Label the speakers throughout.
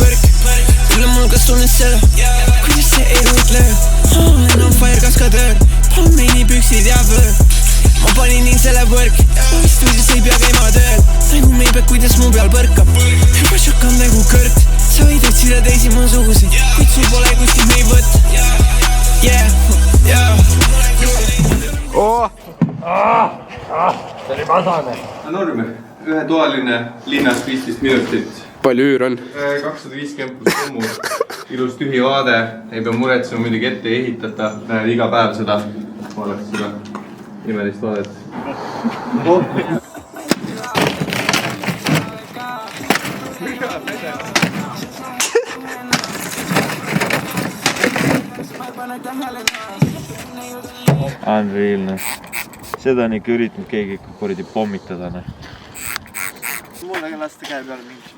Speaker 1: põrk, üle mul kas tunned seda, kuidas see elu ütleb. Olen on fire kaskadöör, palun meini püksid ja võõr. Ma panin nii selle võrk, stuudios ei pea käima tööl. Nagu meipek, kuidas mu peal põrkab, juba šokam nagu kõrt. Sa võid otsida teisi mu suguseid, kuid sul pole kuskil mei võtt. Yeah.
Speaker 2: See oli masane.
Speaker 3: Norm, ühetoaline linnas 15 minutit.
Speaker 4: Palju üür on?
Speaker 3: 250 plus kommu. Ilus tühi vaade, ei pea muretsema, muidugi ette ei ehitata. Näed iga päev seda, vaadake seda imelist vaadet.
Speaker 2: Unreal, seda on ikka üritanud keegi ikka kordi pommitada.
Speaker 5: Mulle ka lasta käe peale mingi.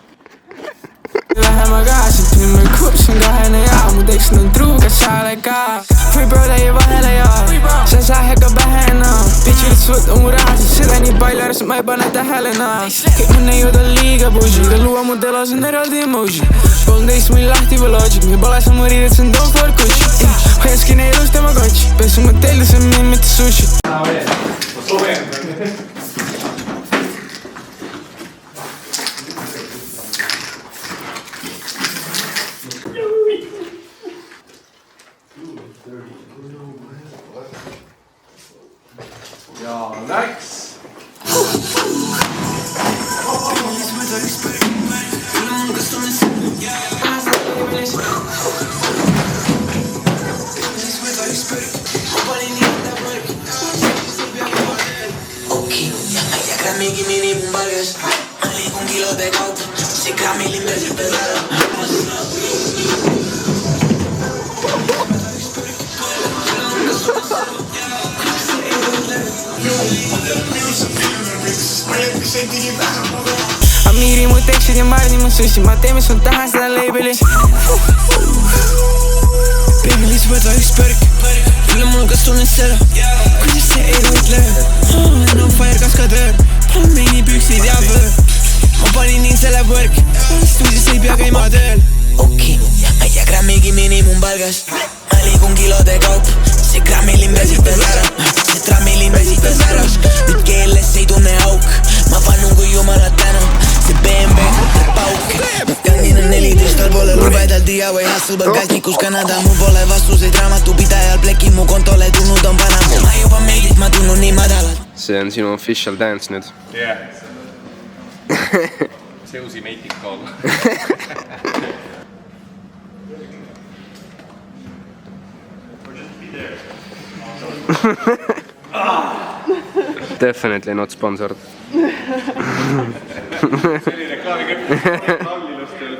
Speaker 1: Lähema kaasa, nüüd kups on kahene ja mu tekst on truuga saale ka. Free bro teie vahele ja see sähega pähe enam. Bitchid suuta mu rahased, seda nii palju arvast, ma ei pane tähele enam. Kõik mu neiud on liiga bougie, ta luua mu telos on eraldi emoji. 13 mul lahti või logic, mi pole sa mu riided, see on Don't For Gucci. Hoiaski neilus tema kotši, pesu mu tellis on mind mitte sushi.
Speaker 3: Ja läks!
Speaker 1: Grammi minimum valges, ma liigun kilode kaupa, see grammi limbesid pesada. Amiri mu tekstid ja Mardi mu sussi, ma teen mis ma tahan seda labeli. Baby lihtsalt võta üks põrk, üle mul kas tunned seda, kuidas see elu ütleb. Olen on fire kaskadöör, palun meini püksid ja võõr. Ma panin nii selle võrk, stuudios ei pea käima tööl. Okei, ma ei tea grammigi minimum palgas, ma liigun kilode kaupa, see grammi limbesid pesada, see trammi limbesid pesada. Nüüd keeles ei tunne auk, ma pannun kui jumalat tänu, see BMW pauk. Kangin on 14, tal pole lubedal dia või Hasselberg käsnikus Kanada. Mul pole vastuseid raamatupidajal, pleki mu kontole tulnud on Panama. Ma juba meeldid, ma tunnun nii madalalt.
Speaker 4: See on sinu official dance nüüd.
Speaker 3: Yeah. Seusi meitik kaal.
Speaker 4: Definitely not sponsored.
Speaker 3: See oli reklaamikäpp. Reklaamilustel.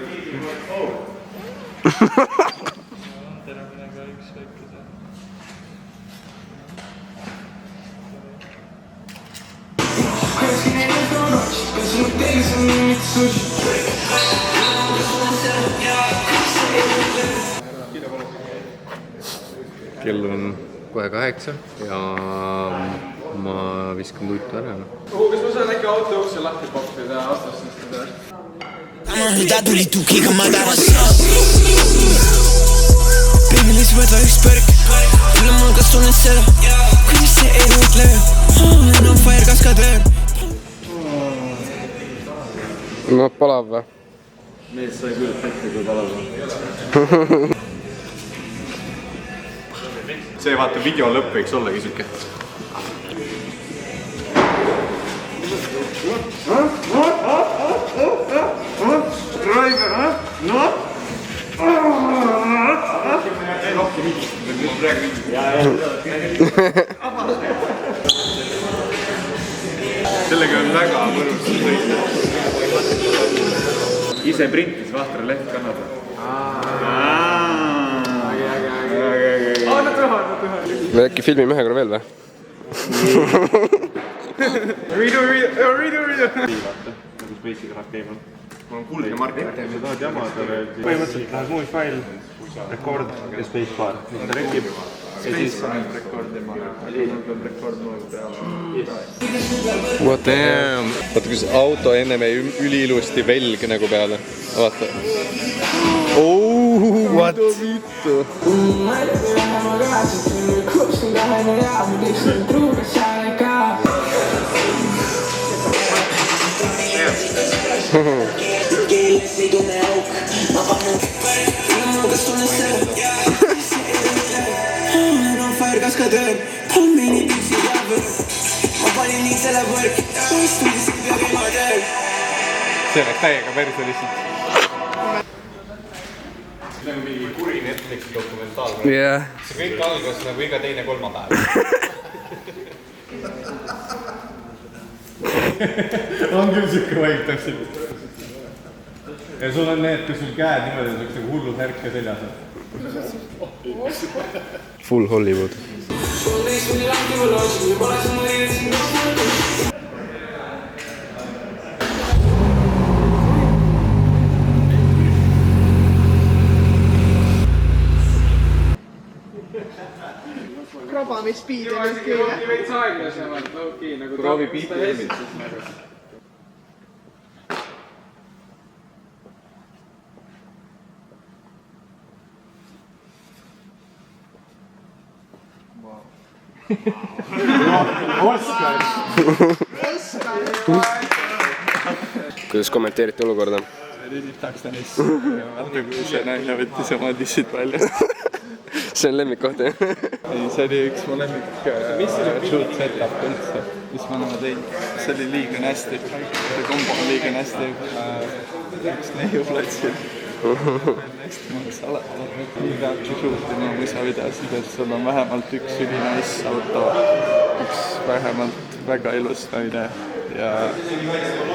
Speaker 4: Kell on kohe 8 ja ma viskan tuitu ära.
Speaker 3: Kas ma saan äkki auto ukse lahti pappida aastast seda?
Speaker 1: Ta tuli tukiga madalas. Baby lihtsalt võta üks põrk, üle mul kas tunned seda, kuidas see elu ütleb. Olen on fire kaskadöör.
Speaker 4: No palav või?
Speaker 2: Mees sai küll ette kui palav.
Speaker 3: See vaata video lõpp võiks ollagi siuke.
Speaker 5: Driver, no?
Speaker 3: Rohkem higi, ma praegu higi. Sellega on väga mõnus sõita. Ise printis vahtra leht kannada.
Speaker 4: Me äkki filmime ühe korra veel või?
Speaker 3: Riidu. Nagu Space'iga läheb käima. Mul on kulge marker.
Speaker 2: Sa tahad jamada, põhimõtteliselt läheb movie file, record ja spacebar. Ta rekib,
Speaker 5: Space paneb rekordima. Mul peab rekordmõõg peale.
Speaker 4: What the hell? Vaata, kus auto ennem jäi üliilusti velg nagu peale. Vaata. What? Vittu.
Speaker 1: kaskatöör, on mini püksi jäävõr. Ma panin nii selle võrk, stuudis ei pea käima tööl.
Speaker 3: See oleks täiega perse lihtsalt. See on mingi kuri Netflixi dokumentaal.
Speaker 4: Yeah.
Speaker 3: See kõik algas nagu iga teine kolmapäev. On küll siuke vaid täpselt. Ja sul on need, kus sul käed niimoodi on nagu hullu särke seljas.
Speaker 4: Full Hollywood.
Speaker 5: Krabamispiid on just kõige.
Speaker 3: Proovi BPM-id.
Speaker 4: Kuidas kommenteerite olukorda?
Speaker 5: Rüditaks ta neist. Vaata, kui see naine võttis oma dissid välja.
Speaker 4: See on lemmikkoht, jah?
Speaker 5: Ei, see oli üks mu lemmik shoot setup üldse, mis ma olema teinud. See oli liiga nästi. See kombo on liiga nästi. Üks neiuplatsil. Hästi mõttes alati. Nii peabki shootima muisavideosid, et sul on vähemalt üks ülinais auto. Üks vähemalt väga ilus naine. Ja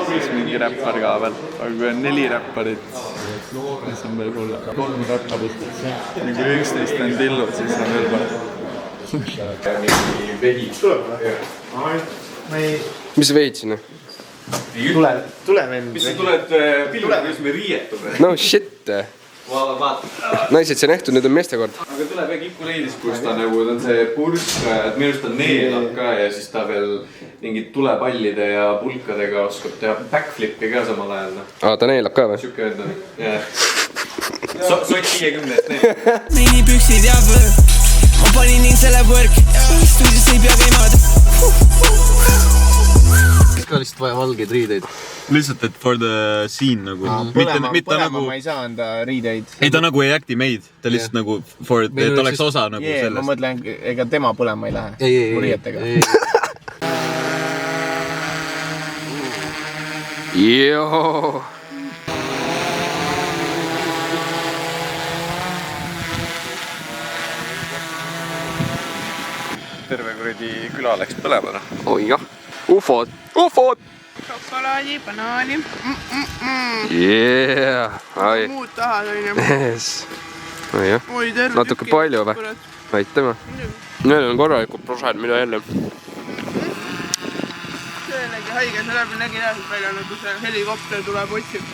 Speaker 5: siis mingi räppar ka veel. Aga kui on 4 räpparit, siis on veel hull. 3 räpparit. Ja kui 11 on tillu, siis on veel parem.
Speaker 4: Mis veid sinna?
Speaker 5: Tule vend.
Speaker 3: Mis sa tuled pilvega, kus me riietume?
Speaker 4: No shit!
Speaker 3: Vaata.
Speaker 4: Naised, see on nähtud, nüüd on meeste kord.
Speaker 3: Aga tuleb Kipuleidis, kus ta nagu on see pursk, et minust ta neelab ka ja siis ta veel mingid tulepallide ja pulkadega oskab teha backflipi ka samal ajal.
Speaker 4: Ta neelab ka või?
Speaker 3: Siuke öelda. Sott 50-st neelab.
Speaker 1: Mini püksid ja võr, ma panin nii selle võrk, stuudis ei pea käima tööl.
Speaker 4: Ka lihtsalt vaja valgeid riideid.
Speaker 2: Lihtsalt, et for the scene nagu.
Speaker 5: Põlema ma ei saa anda riideid.
Speaker 2: Ei, ta nagu ei acti meid. Ta lihtsalt nagu, et oleks osa nagu sellest.
Speaker 5: Ma mõtlen, ega tema põlema ei lähe. Riietega.
Speaker 4: Joo!
Speaker 3: Terve kuradi küla läks põlemana.
Speaker 4: Oi jah! Ufod! Ufod!
Speaker 6: Šokolaadi, banaani.
Speaker 4: Yeah! Ai!
Speaker 6: Muud tahad, on ju.
Speaker 4: Yes! Oi jah!
Speaker 6: Oi, terve
Speaker 4: Natuke palju või? Aitama! Need on korralikud prosad, mida jälle.
Speaker 6: See nägi haige, see läheb nägi näeselt välja, nagu see helikopter tuleb otsib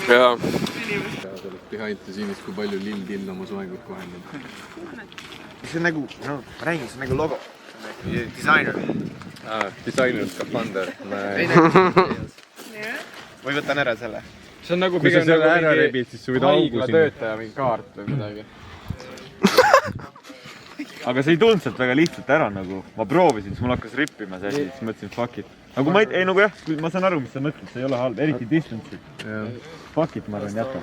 Speaker 6: inimest.
Speaker 3: Sa oled behind the scene'is, kui palju Lill oma soengut kohendab.
Speaker 5: See on nagu, no räägin, see on nagu logo. Designer.
Speaker 3: Disainer skafander.
Speaker 5: Või võtan ära selle.
Speaker 3: See on nagu pigem nagu mingi
Speaker 5: haigla töötaja mingi kaart või midagi.
Speaker 2: Aga see ei tulnud sealt väga lihtsalt ära nagu. Ma proovisin, siis mul hakkas rippima see asi, siis mõtlesin fuck it. Nagu ma ei, nagu jah, ma saan aru, mis sa mõtled, see ei ole halb, eriti distance'id. Fuck it, ma arvan, jätab.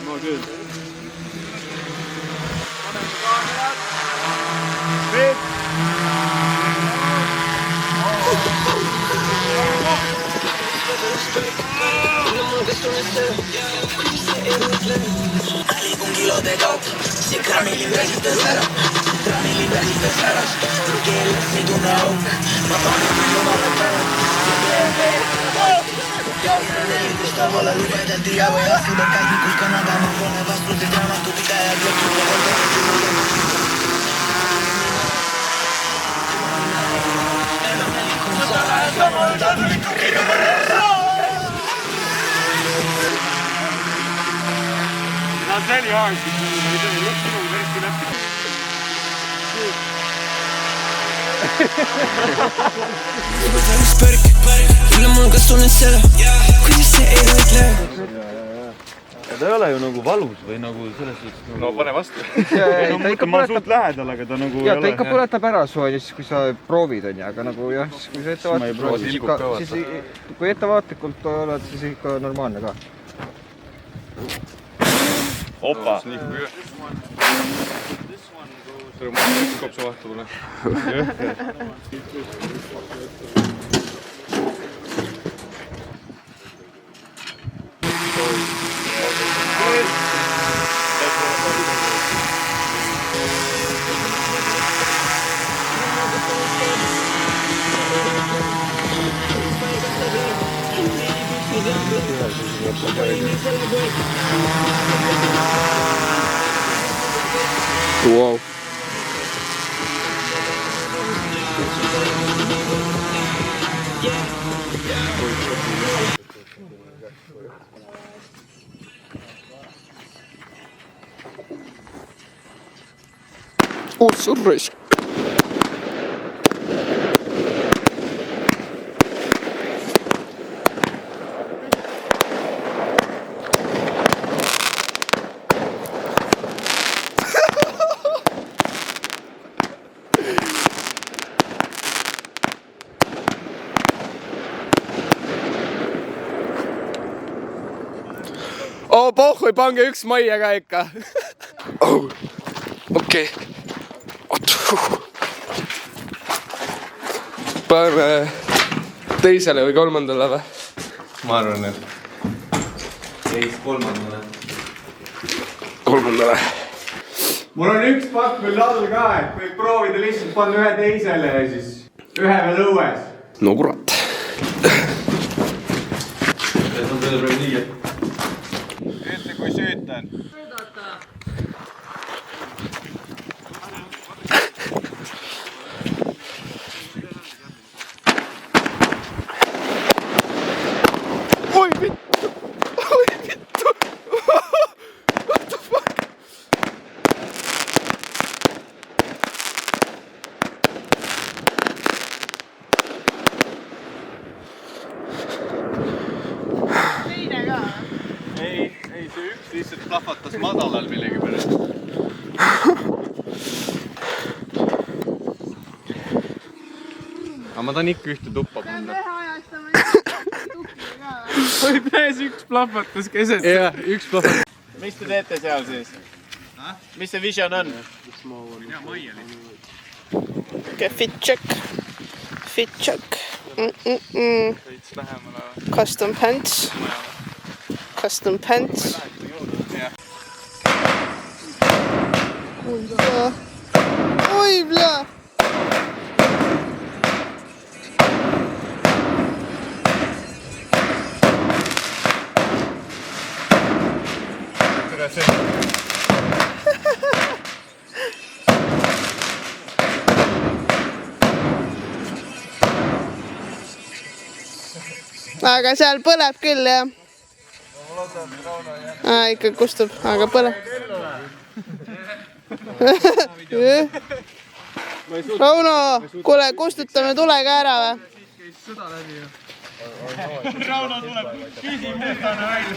Speaker 5: Ma küll.
Speaker 1: Liigun kilode kaupa, siin gramili väsitas ära. Gramili väsitas ära, keeles ei tunne auk. Ma panen jumala päeva, see veel. Kus ta pole lubedati ja või astuda käidikus Kanada. Ma pole vastused raamatupidajad lõpuga on
Speaker 2: see oli aeg, siis ma ei tea, lõppu päris läbi. Üle mul kas tunnen seda, kuidas see ei võitle. Ja ta ei ole ju nagu valus või nagu selles suhtes...
Speaker 4: No pane vastu.
Speaker 2: Ma olen suht lähedal, aga ta nagu ei ole...
Speaker 7: Ja ta ikka põletab ära sooja, siis kui sa proovid on ja, aga nagu jah, kui sa ettevaatlikult oled, siis ikka normaalne ka.
Speaker 2: Opa!
Speaker 4: Tere, ma olen üks kopsu vahtu pole.
Speaker 7: Wow. Oh, surres.
Speaker 5: Oh, pohhui, pange üks majja ka ikka.
Speaker 7: Oh, okei.
Speaker 5: Paneme teisele või kolmandale või?
Speaker 4: Ma arvan, et teist kolmandale.
Speaker 5: Kolmandale.
Speaker 3: Mul on üks pakk veel all ka, et võib proovida lihtsalt panna ühe teisele ja siis ühe veel õues.
Speaker 5: No kurat.
Speaker 2: Ütle, kui süütan.
Speaker 5: Oi vittu! Oi vittu! What the fuck?
Speaker 6: Teine ka.
Speaker 4: Ei, see üks lihtsalt plahvatas madalal millegi pärast. Aga ma tahan ikka ühte tuppa panna.
Speaker 6: Peame ühe ajastama tukki ka.
Speaker 5: Oi täis üks plahvatas keset. Jah, üks plahvatas.
Speaker 8: Mis te teete seal siis? Mis see vision on?
Speaker 6: Okay, fit check. Fit check. Custom pants. Custom pants. Oi, bля! Aga seal põleb küll, jah. Ikka kustub, aga põleb. Rauno, kuule, kustutame tulega ära või?
Speaker 2: Rauno tuleb, küsi meestana välja.